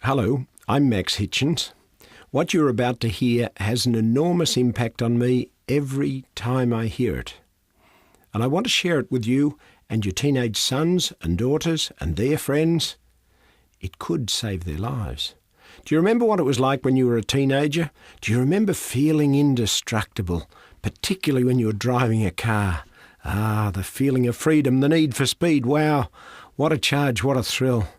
Hello, I'm Max Hitchens. What you're about to hear has an enormous impact on me every time I hear it. And I want to share it with you and your teenage sons and daughters and their friends. It could save their lives. Do you remember what it was like when you were a teenager? Do you remember feeling indestructible, particularly when you were driving a car? Ah, the feeling of freedom, the need for speed. Wow, what a charge, what a thrill.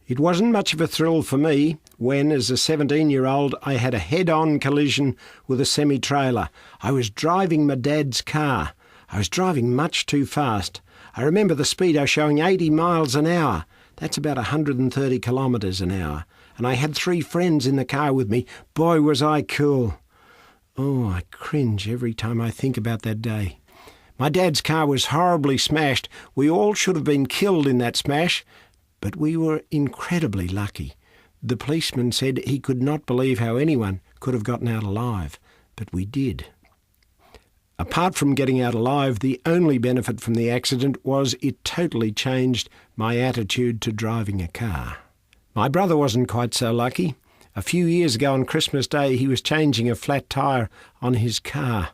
It wasn't much of a thrill for me when, as a 17-year-old, I had a head-on collision with a semi-trailer. I was driving my dad's car. I was driving much too fast. I remember the speedo showing 80 miles an hour. That's about 130 kilometres an hour. And I had 3 friends in the car with me. Boy, was I cool. Oh, I cringe every time I think about that day. My dad's car was horribly smashed. We all should have been killed in that smash. But we were incredibly lucky. The policeman said he could not believe how anyone could have gotten out alive, but we did. Apart from getting out alive, the only benefit from the accident was it totally changed my attitude to driving a car. My brother wasn't quite so lucky. A few years ago on Christmas Day, he was changing a flat tyre on his car.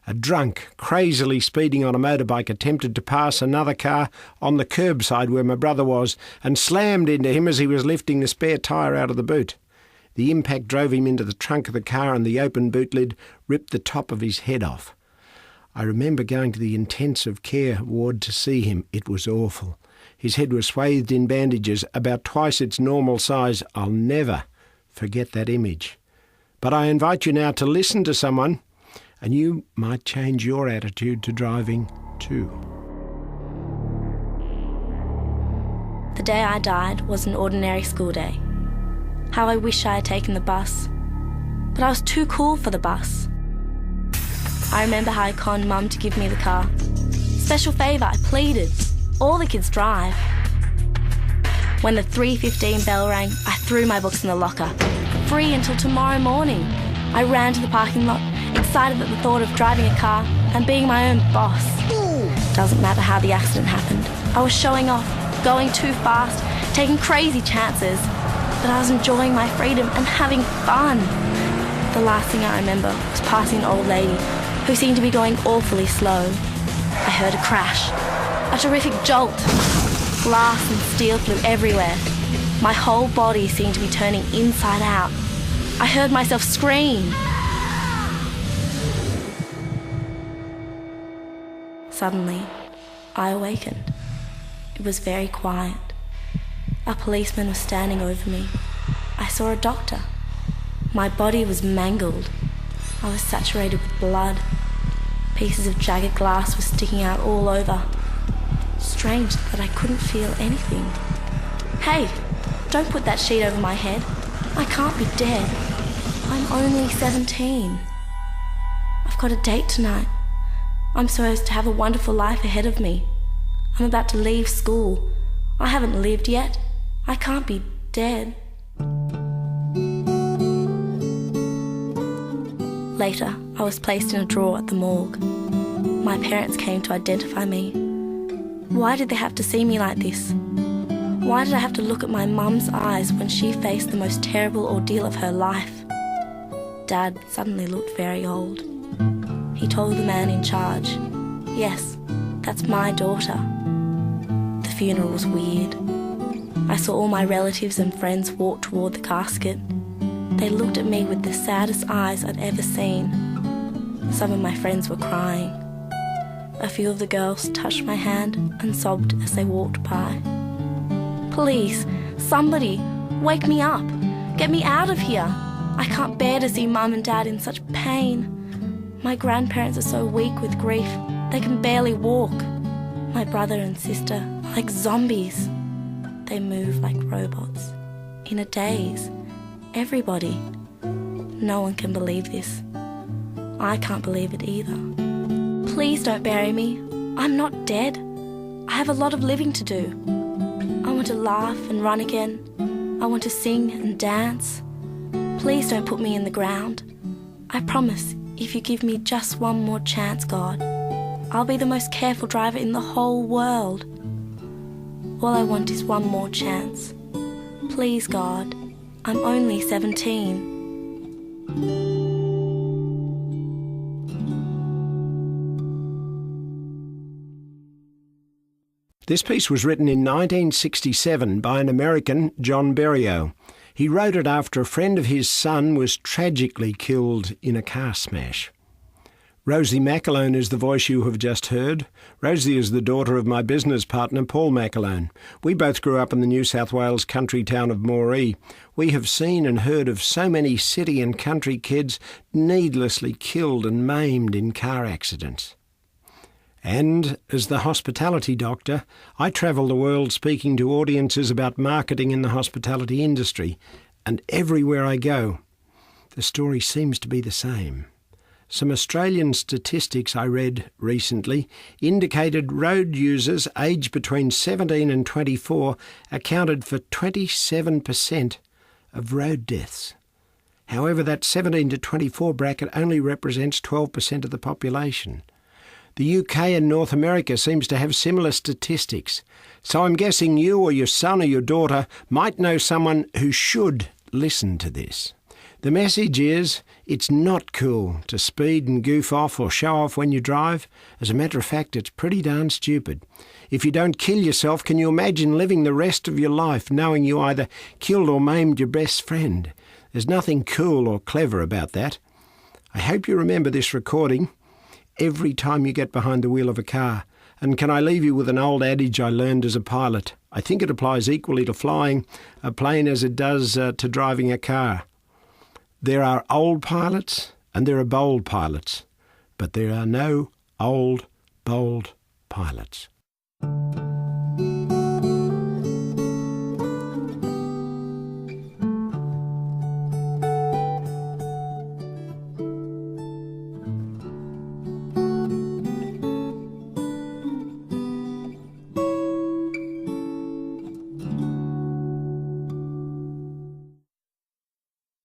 A drunk, crazily speeding on a motorbike, attempted to pass another car on the curbside where my brother was and slammed into him as he was lifting the spare tyre out of the boot. The impact drove him into the trunk of the car and the open boot lid ripped the top of his head off. I remember going to the intensive care ward to see him. It was awful. His head was swathed in bandages, about twice its normal size. I'll never forget that image. But I invite you now to listen to someone, and you might change your attitude to driving too. The day I died was an ordinary school day. How I wish I had taken the bus. But I was too cool for the bus. I remember how I conned Mum to give me the car. Special favour, I pleaded. All the kids drive. When the 3:15 bell rang, I threw my books in the locker. Free until tomorrow morning. I ran to the parking lot, excited at the thought of driving a car and being my own boss. Doesn't matter how the accident happened. I was showing off, going too fast, taking crazy chances, but I was enjoying my freedom and having fun. The last thing I remember was passing an old lady who seemed to be going awfully slow. I heard a crash, a terrific jolt. Glass and steel flew everywhere. My whole body seemed to be turning inside out. I heard myself scream. Suddenly, I awakened. It was very quiet. A policeman was standing over me. I saw a doctor. My body was mangled. I was saturated with blood. Pieces of jagged glass were sticking out all over. Strange that I couldn't feel anything. Hey, don't put that sheet over my head. I can't be dead. I'm only 17. I've got a date tonight. I'm supposed to have a wonderful life ahead of me. I'm about to leave school. I haven't lived yet. I can't be dead. Later, I was placed in a drawer at the morgue. My parents came to identify me. Why did they have to see me like this? Why did I have to look at my mum's eyes when she faced the most terrible ordeal of her life? Dad suddenly looked very old. He told the man in charge, "Yes, that's my daughter." The funeral was weird. I saw all my relatives and friends walk toward the casket. They looked at me with the saddest eyes I'd ever seen. Some of my friends were crying. A few of the girls touched my hand and sobbed as they walked by. "Please, somebody, wake me up. Get me out of here. I can't bear to see Mum and Dad in such pain. My grandparents are so weak with grief, they can barely walk. My brother and sister are like zombies. They move like robots. In a daze. Everybody. No one can believe this. I can't believe it either. Please don't bury me. I'm not dead. I have a lot of living to do. I want to laugh and run again. I want to sing and dance. Please don't put me in the ground. I promise, if you give me just one more chance, God, I'll be the most careful driver in the whole world. All I want is one more chance. Please, God, I'm only 17. This piece was written in 1967 by an American, John Berrio. He wrote it after a friend of his son was tragically killed in a car smash. Rosie McAlone is the voice you have just heard. Rosie is the daughter of my business partner, Paul McAlone. We both grew up in the New South Wales country town of Moree. We have seen and heard of so many city and country kids needlessly killed and maimed in car accidents. And as the hospitality doctor, I travel the world speaking to audiences about marketing in the hospitality industry, and everywhere I go, the story seems to be the same. Some Australian statistics I read recently indicated road users aged between 17 and 24 accounted for 27% of road deaths. However, that 17 to 24 bracket only represents 12% of the population. The UK and North America seems to have similar statistics, so I'm guessing you or your son or your daughter might know someone who should listen to this. The message is, it's not cool to speed and goof off or show off when you drive. As a matter of fact, it's pretty darn stupid. If you don't kill yourself, can you imagine living the rest of your life knowing you either killed or maimed your best friend? There's nothing cool or clever about that. I hope you remember this recording every time you get behind the wheel of a car. And can I leave you with an old adage I learned as a pilot? I think it applies equally to flying a plane as it does to driving a car. There are old pilots and there are bold pilots, but there are no old, bold pilots.